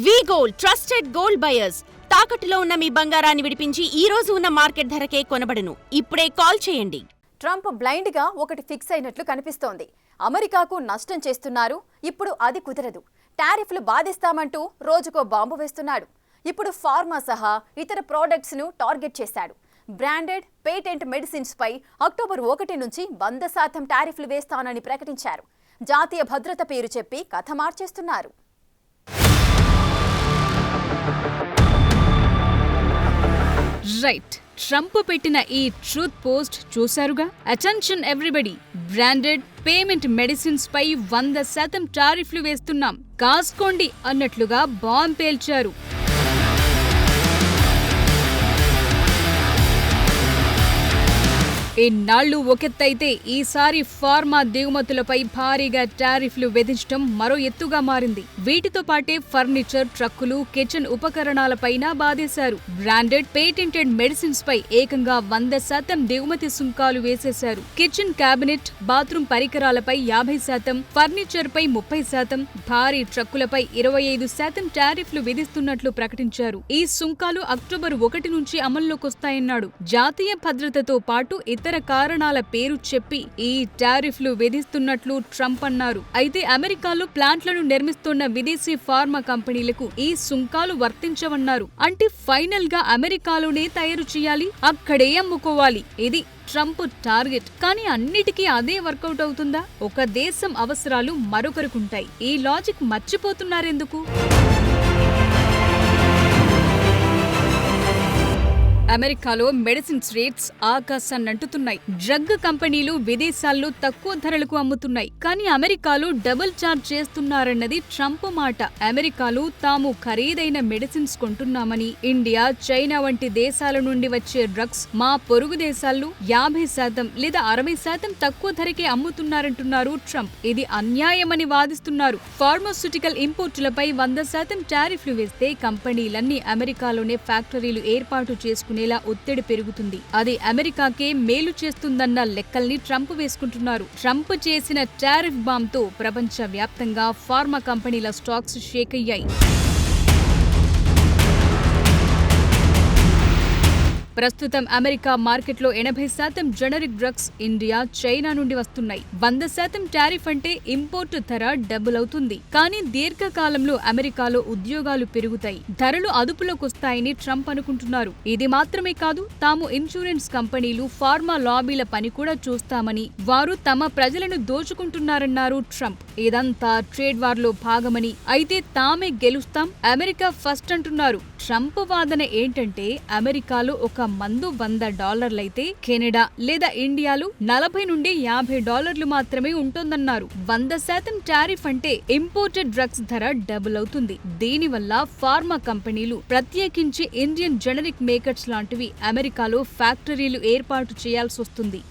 వి-గోల్డ్ trusted gold buyers తాకట్టులో ఉన్న మీ బంగారాన్ని విడిపించి ఈ రోజు ఉన్న మార్కెట్ ధరకే కొనబడును. ఇప్పుడే కాల్ చేయండి. ట్రంప్ బ్లైండ్ గా ఒకటి ఫిక్స్ అయినట్లు కనిపిస్తోంది. అమెరికాకు నష్టం చేస్తున్నారు, ఇప్పుడు అది కుదరదు. టారిఫ్లు బాధిస్తామంటూ రోజుకో బాంబు వేస్తున్నాడు. ఇప్పుడు ఫార్మా సహా ఇతర ప్రోడక్ట్స్ ను టార్గెట్ చేశాడు. బ్రాండెడ్ పేటెంట్ మెడిసిన్స్ పై అక్టోబర్ 1 నుంచి 100% టారిఫ్లు వేస్తానని ప్రకటించారు. జాతీయ భద్రత పేరు చెప్పి కథ మార్చేస్తున్నారు. రైట్, ట్రంప్ పెట్టిన ఈ ట్రూత్ పోస్ట్ చూశారుగా. Attention everybody, branded payment medicines పై 100% టారిఫ్లు వేస్తున్నాం, కాసుకోండి అన్నట్లుగా బాంబ్ పేల్చారు. ఇన్నాళ్లు ఒకెత్తైతే ఈసారి ఫార్మా దిగుమతులపై భారీగా టారిఫ్లు విధించడం మరో ఎత్తుగా మారింది. వీటితో పాటే ఫర్నిచర్, ట్రక్కులు, కిచెన్ ఉపకరణాలపైన బాధేశారు. బ్రాండెడ్ పేటెంటెడ్ మెడిసిన్స్ పై ఏకంగా 100% దిగుమతి సుంకాలు వేసేశారు. కిచెన్ క్యాబినెట్, బాత్రూమ్ పరికరాలపై 50%, ఫర్నిచర్ పై 30%, భారీ ట్రక్కులపై 25% టారిఫ్లు విధిస్తున్నట్లు ప్రకటించారు. ఈ సుంకాలు అక్టోబర్ 1 నుంచి అమల్లోకొస్తాయన్నాడు. జాతీయ భద్రతతో పాటు ఇతర కారణాల పేరు చెప్పి ఈ టారిఫ్లు విధిస్తున్నట్లు ట్రంప్ అన్నారు. అయితే అమెరికాలో ప్లాంట్లను నిర్మిస్తున్న విదేశీ ఫార్మా కంపెనీలకు ఈ సుంకాలు వర్తించవన్నారు. అంటే ఫైనల్ గా అమెరికాలోనే తయారు చేయాలి, అక్కడే అమ్ముకోవాలి. ఇది ట్రంప్ టార్గెట్. కానీ అన్నిటికీ అదే వర్కౌట్ అవుతుందా? ఒక దేశం అవసరాలు మరొకరికుంటాయి. ఈ లాజిక్ మర్చిపోతున్నారెందుకు? అమెరికాలో మెడిసిన్స్ రేట్స్ ఆకాశాన్నంటుతున్నాయి. డ్రగ్ కంపెనీలు విదేశాల్లో తక్కువ ధరలకు అమ్ముతున్నాయి. కానీ అమెరికాలో డబుల్ చార్జ్ చేస్తున్నారన్నది ట్రంప్ మాట. అమెరికాలో తాము ఖరీదైన మెడిసిన్స్ కొంటున్నామని, ఇండియా, చైనా వంటి దేశాల నుండి వచ్చే డ్రగ్స్ మా పొరుగు దేశాల్లో 50% లేదా 60% తక్కువ ధరకే అమ్ముతున్నారంటున్నారు ట్రంప్. ఇది అన్యాయమని వాదిస్తున్నారు. ఫార్మాస్యూటికల్ ఇంపోర్టులపై 100% టారిఫ్లు వేస్తే కంపెనీలన్నీ అమెరికాలోనే ఫ్యాక్టరీలు ఏర్పాటు చేసుకుని ఒత్తిడి పెరుగుతుంది. అది అమెరికాకే మేలు చేస్తుందన్న లెక్కల్ని ట్రంప్ వేసుకుంటున్నారు. ట్రంప్ చేసిన టారిఫ్ బాంబ్ తో ప్రపంచ వ్యాప్తంగా ఫార్మా కంపెనీల స్టాక్స్ షేక్ అయ్యాయి. ప్రస్తుతం అమెరికా మార్కెట్లో 80% జనరిక్ డ్రగ్స్ ఇండియా, చైనా నుండి వస్తున్నాయి. 100% టారిఫ్ అంటే ఇంపోర్టు ధర డబుల్ అవుతుంది. కానీ దీర్ఘకాలంలో అమెరికాలో ఉద్యోగాలు పెరుగుతాయి, ధరలు అదుపులోకొస్తాయని ట్రంప్ అనుకుంటున్నారు. ఇది మాత్రమే కాదు, తాము ఇన్సూరెన్స్ కంపెనీలు, ఫార్మా లాబీల పని కూడా చూస్తామని, వారు తమ ప్రజలను దోచుకుంటున్నారన్నారు ట్రంప్. ఇదంతా ట్రేడ్ వార్ లో భాగమని, అయితే తామే గెలుస్తాం, అమెరికా ఫస్ట్ అంటున్నారు. ట్రంప్ వాదన ఏంటంటే అమెరికాలో ఒక మందు $100 అయితే కెనడా లేదా ఇండియాలో $40 నుండి $50 మాత్రమే ఉంటుందన్నారు. 100% టారిఫ్ అంటే ఇంపోర్టెడ్ డ్రగ్స్ ధర డబుల్ అవుతుంది. దీనివల్ల ఫార్మా కంపెనీలు, ప్రత్యేకించి ఇండియన్ జనరిక్ మేకర్స్ లాంటివి అమెరికాలో ఫ్యాక్టరీలు ఏర్పాటు చేయాల్సి వస్తుంది.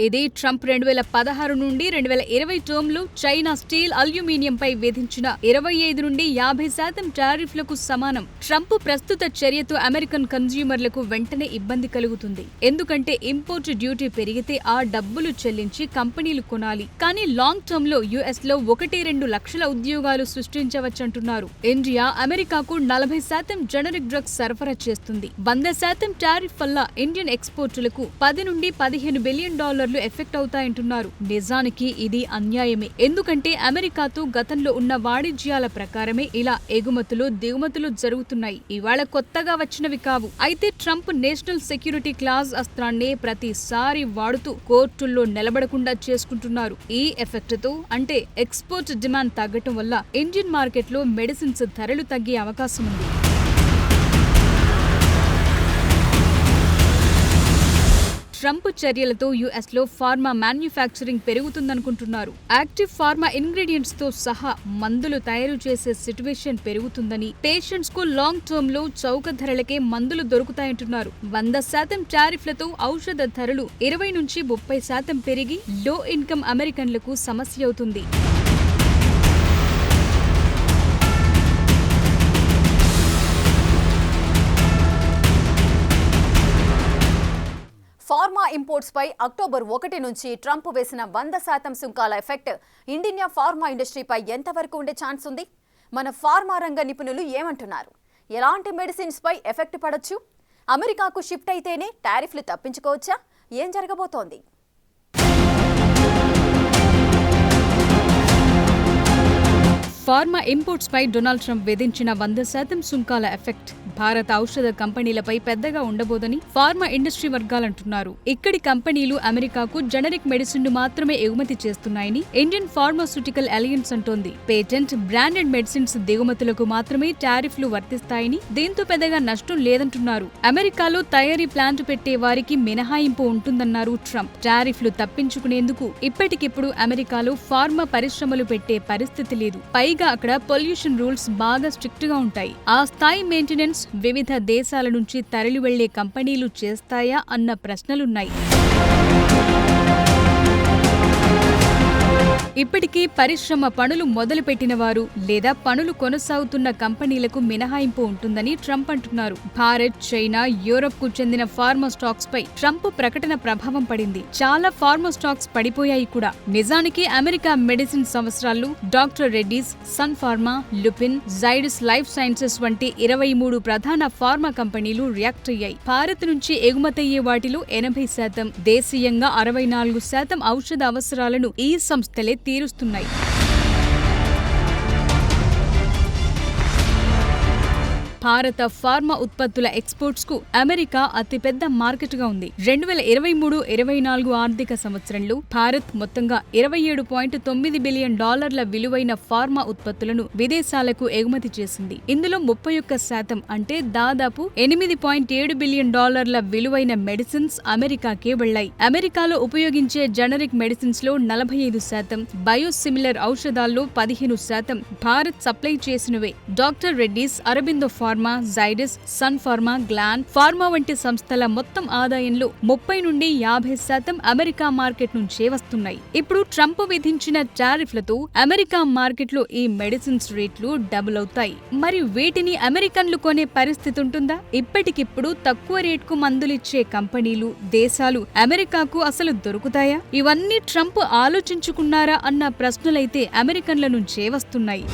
ఇది ట్రంప్ 2016 నుండి 2020 టర్మ్లో చైనా స్టీల్, అల్యూమినియంపై విధించిన 25 నుండి 50% టారిఫ్లకు సమానం. ట్రంప్ ప్రస్తుత చర్యతో అమెరికన్ కన్స్యూమర్లకు వెంటనే ఇబ్బంది కలుగుతుంది. ఎందుకంటే ఇంపోర్ట్ డ్యూటీ పెరిగితే ఆ డబ్బులు చెల్లించి కంపెనీలు కొనాలి. కానీ లాంగ్ టర్మ్ లో యుఎస్ లో 1-2 లక్షల ఉద్యోగాలు సృష్టించవచ్చంటున్నారు. ఇండియా అమెరికాకు 40% జనరిక్ డ్రగ్స్ సరఫరా చేస్తుంది. 100% టారిఫ్ వల్ల ఇండియన్ ఎక్స్పోర్టులకు $10 నుండి $15 బిలియన్ ఎఫెక్ట్ అవుతాయంటున్నారు. నిజానికి ఇది అన్యాయమే. ఎందుకంటే అమెరికాతో గతంలో ఉన్న వాణిజ్యాల ప్రకారమే ఇలా ఎగుమతులు, దిగుమతులు జరుగుతున్నాయి. ఇవాళ కొత్తగా వచ్చినవి కావు. అయితే ట్రంప్ నేషనల్ సెక్యూరిటీ క్లాజ్ అస్త్రాన్నే ప్రతిసారి వాడుతూ కోర్టుల్లో నిలబడకుండా చేసుకుంటున్నారు. ఈ ఎఫెక్ట్ తో, అంటే ఎక్స్పోర్ట్ డిమాండ్ తగ్గటం వల్ల ఇండియన్ మార్కెట్లో మెడిసిన్స్ ధరలు తగ్గే అవకాశం ఉంది. ట్రంప్ చర్యలతో యుఎస్ లో ఫార్మా మ్యానుఫ్యాక్చరింగ్ పెరుగుతుందనుకుంటున్నారు. యాక్టివ్ ఫార్మా ఇంగ్రీడియంట్స్ తో సహా మందులు తయారు చేసే సిట్యుయేషన్ పెరుగుతుందని, పేషెంట్స్ కు లాంగ్ టర్మ్ లో చౌక ధరలకే మందులు దొరుకుతాయంటున్నారు. 100% టారిఫ్లతో ఔషధ ధరలు 20 నుంచి 30% పెరిగి లో ఇన్కమ్ అమెరికన్లకు సమస్య అవుతుంది. ఫార్మా ఇంపోర్ట్స్ పై అక్టోబర్ 1 నుంచి ట్రంప్ వేసిన 100% సుంకాల ఎఫెక్ట్ ఇండియన్ ఫార్మా ఇండస్ట్రీపై ఎంతవరకు ఉండే ఛాన్స్ ఉంది? మన ఫార్మా రంగ నిపుణులు ఏమంటున్నారు? ఎలాంటి మెడిసిన్స్ పై ఎఫెక్ట్ పడొచ్చు? అమెరికాకు షిఫ్ట్ అయితేనే టారిఫ్లు తప్పించుకోవచ్చా? ఏం జరగబోతోంది? ఫార్మా ఇంపోర్ట్స్ పై డొనాల్డ్ ట్రంప్ విధించిన 100% సుంకాల ఎఫెక్ట్ భారత ఔషధ కంపెనీలపై పెద్దగా ఉండబోదని ఫార్మా ఇండస్ట్రీ వర్గాలంటున్నారు. ఇక్కడి కంపెనీలు అమెరికాకు జనరిక్ మెడిసిన్ ను మాత్రమే ఎగుమతి చేస్తున్నాయని ఇండియన్ ఫార్మాస్యూటికల్ అలయన్స్ అంటోంది. పేటెంట్, బ్రాండెడ్ మెడిసిన్స్ దిగుమతులకు మాత్రమే టారిఫ్లు వర్తిస్తాయని, దీంతో పెద్దగా నష్టం లేదంటున్నారు. అమెరికాలో తయారీ ప్లాంట్ పెట్టే వారికి మినహాయింపు ఉంటుందన్నారు ట్రంప్. టారిఫ్లు తప్పించుకునేందుకు ఇప్పటికిప్పుడు అమెరికాలో ఫార్మా పరిశ్రమలు పెట్టే పరిస్థితి లేదు. పైగా అక్కడ పొల్యూషన్ రూల్స్ బాగా స్ట్రిక్ట్ గా ఉంటాయి. ఆ స్థాయి మెయింటెనెన్స్ వివిధ దేశాల నుంచి తరలి వెళ్లే కంపెనీలు చేస్తాయా అన్న ప్రశ్నలున్నాయి. ఇప్పటికీ పరిశ్రమ పనులు మొదలుపెట్టిన వారు లేదా పనులు కొనసాగుతున్న కంపెనీలకు మినహాయింపు ఉంటుందని ట్రంప్ అంటున్నారు. భారత్, చైనా, యూరప్ కు చెందిన ఫార్మా స్టాక్స్ పై ట్రంప్ ప్రకటన ప్రభావం పడింది. చాలా ఫార్మా స్టాక్స్ పడిపోయాయి కూడా. నిజానికి అమెరికా మెడిసిన్ సంవత్సరాలు డాక్టర్ రెడ్డీస్, సన్ ఫార్మా, లుపిన్, జైడస్ లైఫ్ సైన్సెస్ వంటి 23 ప్రధాన ఫార్మా కంపెనీలు రియాక్ట్ అయ్యాయి. భారత్ నుంచి ఎగుమతయ్యే వాటిలో 80%, దేశీయంగా 64% ఔషధ అవసరాలను ఈ సంస్థలే తీరుస్తున్నాయి. భారత ఫార్మా ఉత్పత్తుల ఎక్స్పోర్ట్స్ కు అమెరికా అతిపెద్ద మార్కెట్ గా ఉంది. 2023-24 ఆర్థిక సంవత్సరంలో భారత్ మొత్తంగా $27.9 బిలియన్ విలువైన ఫార్మా ఉత్పత్తులను విదేశాలకు ఎగుమతి చేసింది. ఇందులో 31% అంటే దాదాపు $8.7 బిలియన్ విలువైన మెడిసిన్స్ అమెరికాకే వెళ్లాయి. అమెరికాలో ఉపయోగించే జనరిక్ మెడిసిన్స్ లో 45%, బయోసిమిలర్ ఔషధాల్లో 15% భారత్ సప్లై చేసినవే. Doctor Reddy's, Aurobindo pharma, Zydus, Sun pharma, Gland pharma వంటి సంస్థల మొత్తం ఆదాయంలో 30-50% అమెరికా మార్కెట్ నుంచే వస్తున్నాయి. ఇప్పుడు ట్రంప్ విధించిన టారిఫ్లతో అమెరికా మార్కెట్లో ఈ మెడిసిన్స్ రేట్లు డబుల్ అవుతాయి. మరి వీటిని అమెరికన్లు కొనే పరిస్థితి ఉంటుందా? ఇప్పటికిప్పుడు తక్కువ రేట్కు మందులిచ్చే కంపెనీలు, దేశాలు అమెరికాకు అసలు దొరుకుతాయా? ఇవన్నీ ట్రంప్ ఆలోచించుకున్నారా అన్న ప్రశ్నలైతే అమెరికన్ల నుంచే వస్తున్నాయి.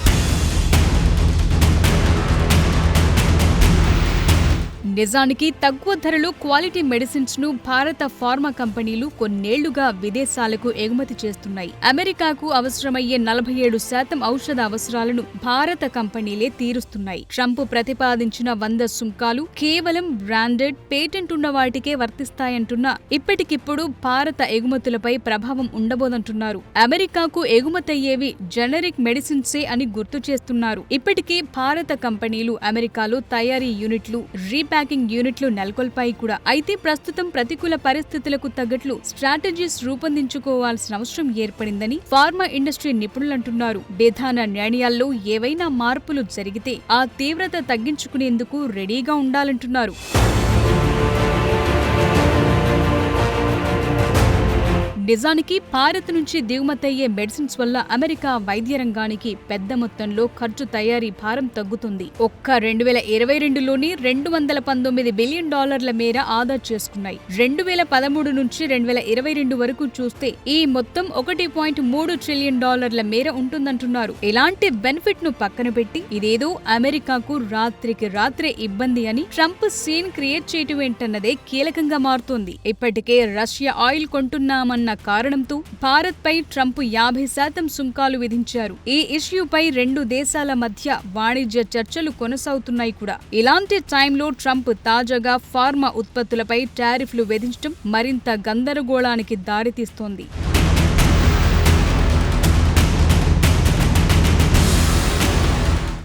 నిజానికి తక్కువ ధరలో క్వాలిటీ మెడిసిన్స్ ను భారత ఫార్మా కంపెనీలు కొన్నేళ్లుగా విదేశాలకు ఎగుమతి చేస్తున్నాయి. అమెరికాకు అవసరమయ్యే 47% ఔషధ అవసరాలను భారత కంపెనీలే తీరుస్తున్నాయి. ట్రంప్ ప్రతిపాదించిన 100 సుంకాలు కేవలం బ్రాండెడ్, పేటెంట్ ఉన్న వాటికే వర్తిస్తాయంటున్నా ఇప్పటికిప్పుడు భారత ఎగుమతులపై ప్రభావం ఉండబోదంటున్నారు. అమెరికాకు ఎగుమతయ్యేవి జనరిక్ మెడిసిన్సే అని గుర్తు చేస్తున్నారు. ఇప్పటికే భారత కంపెనీలు అమెరికాలో తయారీ యూనిట్లు, రీప్యాకింగ్ యూనిట్లు నెలకొల్పాయి కూడా. అయితే ప్రస్తుతం ప్రతికూల పరిస్థితులకు తగ్గట్లు స్ట్రాటజీస్ రూపొందించుకోవాల్సిన అవసరం ఏర్పడిందని ఫార్మా ఇండస్ట్రీ నిపుణులంటున్నారు. విధాన నిర్ణయాల్లో ఏవైనా మార్పులు జరిగితే ఆ తీవ్రత తగ్గించుకునేందుకు రెడీగా ఉండాలంటున్నారు. నిజానికి భారత్ నుంచి దిగుమతయ్యే మెడిసిన్స్ వల్ల అమెరికా వైద్య రంగానికి పెద్ద మొత్తంలో ఖర్చు తయారీ భారం తగ్గుతుంది. ఒక్క 2022లోనే $219 బిలియన్ మేర ఆదా చేసుకున్నాయి. 2013 నుంచి 2022 వరకు చూస్తే ఈ మొత్తం $1.3 ట్రిలియన్ మేర ఉంటుందంటున్నారు. ఇలాంటి బెనిఫిట్ ను పక్కన పెట్టి ఇదేదో అమెరికాకు రాత్రికి రాత్రే ఇబ్బంది అని ట్రంప్ సీన్ క్రియేట్ చేయటం ఏంటన్నదే కీలకంగా మారుతోంది. ఇప్పటికే రష్యా ఆయిల్ కొంటున్నామన్న కారణంతో భారత్ పై ట్రంప్ 50% సుంకాలు విధించారు. ఈ ఇష్యూపై రెండు దేశాల మధ్య వాణిజ్య చర్చలు కొనసాగుతున్నాయి కూడా. ఇలాంటి టైంలో ట్రంప్ తాజాగా ఫార్మా ఉత్పత్తులపై టారిఫ్లు విధించడం మరింత గందరగోళానికి దారితీస్తోంది.